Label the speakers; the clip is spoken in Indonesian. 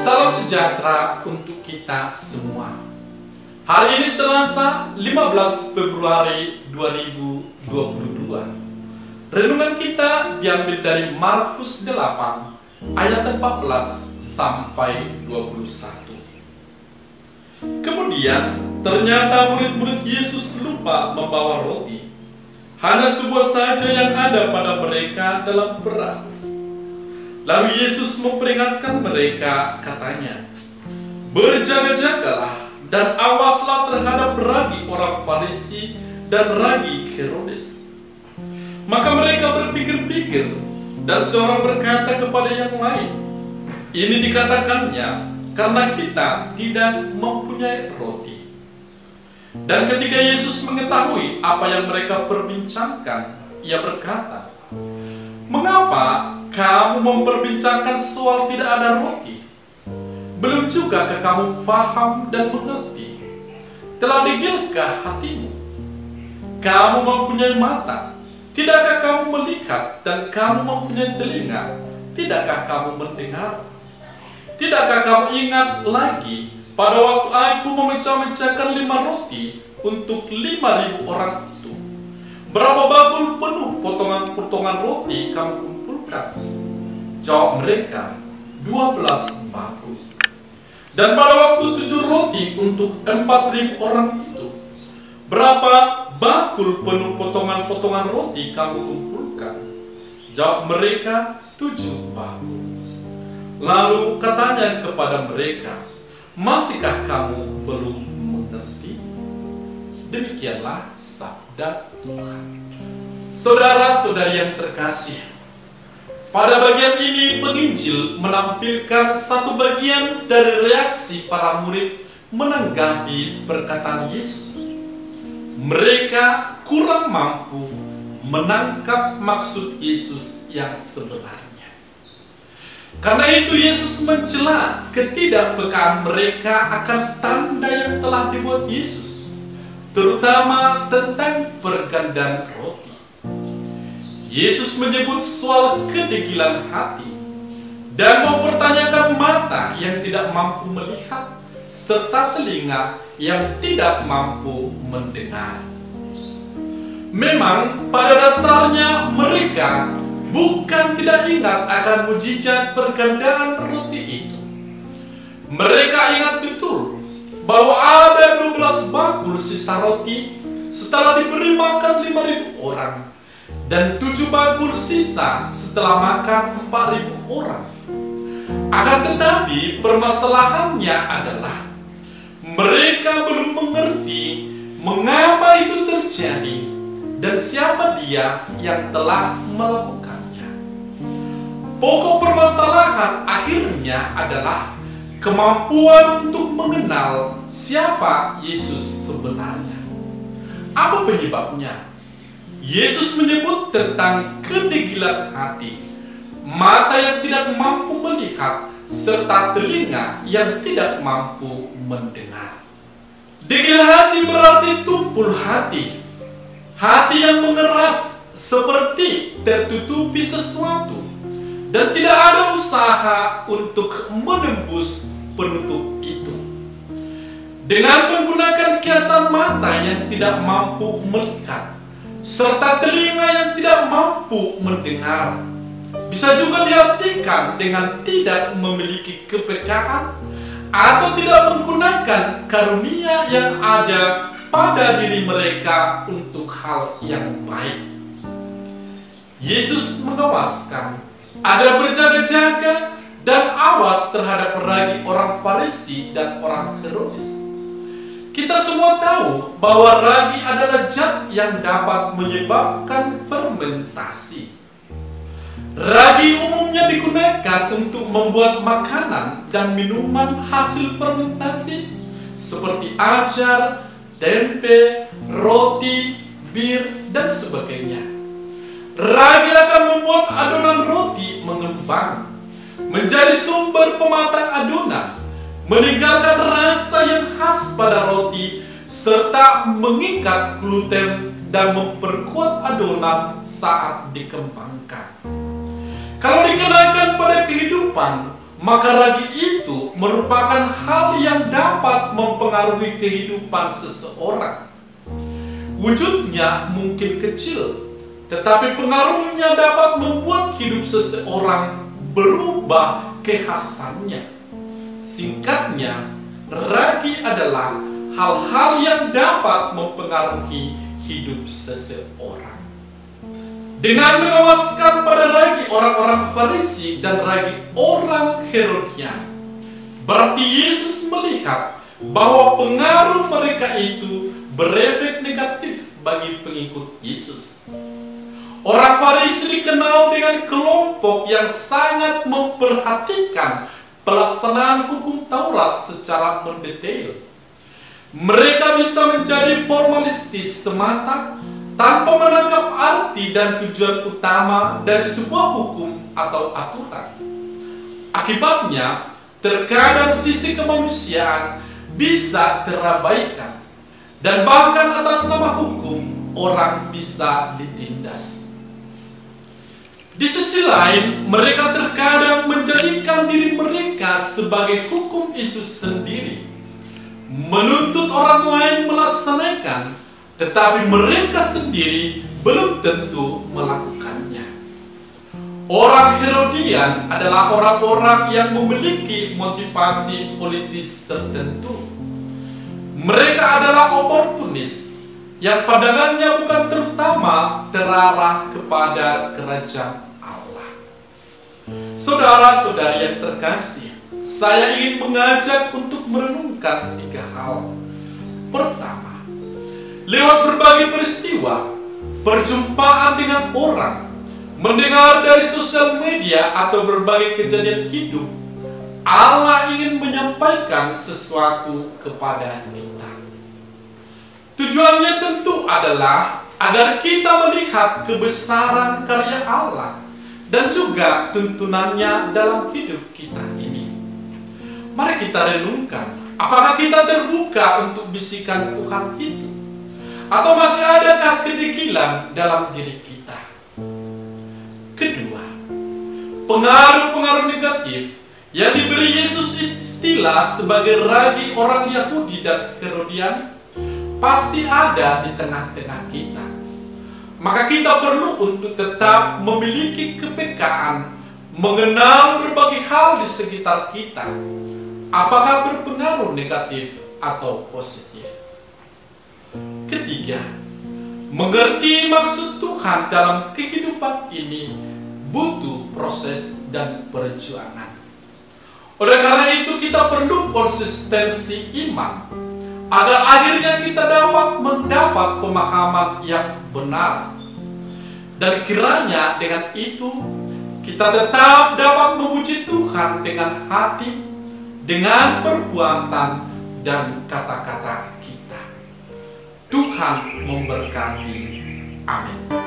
Speaker 1: Salam sejahtera untuk kita semua. Hari ini Selasa 15 Februari 2022. Renungan kita diambil dari Markus 8 ayat 14 sampai 21. Kemudian ternyata murid-murid Yesus lupa membawa roti. Hanya sebuah saja yang ada pada mereka dalam perahu. Lalu Yesus memperingatkan mereka, katanya, "Berjaga-jagalah dan awaslah terhadap ragi orang Farisi dan ragi Herodes." Maka mereka berpikir-pikir, dan seorang berkata kepada yang lain, "Ini dikatakannya karena kita tidak mempunyai roti." Dan ketika Yesus mengetahui apa yang mereka perbincangkan, Ia berkata, "Mengapa kamu memperbincangkan soal tidak ada roti? Belum juga kamu faham dan mengerti? Telah digilkah hatimu? Kamu mempunyai mata, tidakkah kamu melihat? Dan kamu mempunyai telinga, tidakkah kamu mendengar? Tidakkah kamu ingat lagi pada waktu aku memecah-mecahkan 5 roti untuk 5.000 orang itu? Berapa bakul penuh potongan-potongan roti kamu kumpulkan?" Jawab mereka, 12 bakul. "Dan pada waktu 7 roti untuk 4.000 orang itu, berapa bakul penuh potongan-potongan roti kamu kumpulkan?" Jawab mereka, 7 bakul. Lalu katanya kepada mereka, "Masihkah kamu belum mengerti?" Demikianlah sabda Tuhan. Saudara-saudari yang terkasih, pada bagian ini penginjil menampilkan satu bagian dari reaksi para murid menanggapi perkataan Yesus. Mereka kurang mampu menangkap maksud Yesus yang sebenarnya. Karena itu Yesus mencela ketidakpekaan mereka akan tanda yang telah dibuat Yesus, terutama tentang pergandaan roti. Yesus menyebut soal kedegilan hati dan mempertanyakan mata yang tidak mampu melihat serta telinga yang tidak mampu mendengar. Memang pada dasarnya mereka bukan tidak ingat akan mujizat pergandaan roti itu. Mereka ingat betul bahwa ada 12 bakul sisa roti setelah diberi makan 5.000 orang, dan 7 bakul sisa setelah makan 4.000 orang. Akan tetapi permasalahannya adalah mereka belum mengerti mengapa itu terjadi dan siapa dia yang telah melakukannya. Pokok permasalahan akhirnya adalah kemampuan untuk mengenal siapa Yesus sebenarnya. Apa penyebabnya? Yesus menyebut tentang kedegilan hati, mata yang tidak mampu melihat, serta telinga yang tidak mampu mendengar. Degil hati berarti tumpul hati, hati yang mengeras seperti tertutupi sesuatu, dan tidak ada usaha untuk menembus penutup itu. Dengan menggunakan kiasan mata yang tidak mampu melihat, serta telinga yang tidak mampu mendengar, bisa juga diartikan dengan tidak memiliki kepekaan atau tidak menggunakan karunia yang ada pada diri mereka untuk hal yang baik. Yesus mengawaskan agar berjaga-jaga dan awas terhadap ragi orang Farisi dan orang Herodes. Kita semua tahu bahwa ragi adalah zat yang dapat menyebabkan fermentasi. Ragi umumnya digunakan untuk membuat makanan dan minuman hasil fermentasi seperti acar, tempe, roti, bir, dan sebagainya. Ragi akan membuat adonan roti mengembang, menjadi sumber pematang adonan, meninggalkan rasa yang khas pada roti, serta mengikat gluten dan memperkuat adonan saat dikembangkan. Kalau dikenakan pada kehidupan, maka ragi itu merupakan hal yang dapat mempengaruhi kehidupan seseorang. Wujudnya mungkin kecil, tetapi pengaruhnya dapat membuat hidup seseorang berubah kekhasannya. Singkatnya, ragi adalah hal-hal yang dapat mempengaruhi hidup seseorang. Dengan menewaskan pada ragi orang-orang Farisi dan ragi orang Herodian, berarti Yesus melihat bahwa pengaruh mereka itu berefek negatif bagi pengikut Yesus. Orang Farisi dikenal dengan kelompok yang sangat memperhatikan pelaksanaan hukum Taurat secara mendetail. Mereka bisa menjadi formalistis semata tanpa menangkap arti dan tujuan utama dari sebuah hukum atau aturan. Akibatnya, terkadang sisi kemanusiaan bisa terabaikan, dan bahkan atas nama hukum orang bisa ditindas. Di sisi lain, mereka terkadang menjadikan diri mereka sebagai hukum itu sendiri, menuntut orang lain melaksanakan, tetapi mereka sendiri belum tentu melakukannya. Orang Herodian adalah orang-orang yang memiliki motivasi politis tertentu. Mereka adalah oportunis yang pandangannya bukan terutama terarah kepada kerajaan Allah. Saudara-saudari yang terkasih, saya ingin mengajak untuk merenungkan 3 hal. Pertama, lewat berbagai peristiwa, perjumpaan dengan orang, mendengar dari sosial media atau berbagai kejadian hidup, Allah ingin menyampaikan sesuatu kepada kita. Tujuannya tentu adalah agar kita melihat kebesaran karya Allah dan juga tuntunannya dalam hidup kita ini. Mari kita renungkan, apakah kita terbuka untuk bisikan Tuhan itu? Atau masih adakah kedegilan dalam diri kita? Kedua, pengaruh-pengaruh negatif yang diberi Yesus istilah sebagai ragi orang Yahudi dan Herodian pasti ada di tengah-tengah kita. Maka kita perlu untuk tetap memiliki kepekaan, mengenal berbagai hal di sekitar kita, apakah berpengaruh negatif atau positif. Ketiga, mengerti maksud Tuhan dalam kehidupan ini butuh proses dan perjuangan. Oleh karena itu kita perlu konsistensi iman agar akhirnya kita dapat mendapat pemahaman yang benar. Dan kiranya dengan itu kita tetap dapat memuji Tuhan dengan hati, dengan perbuatan dan kata-kata kita. Tuhan memberkati. Amin.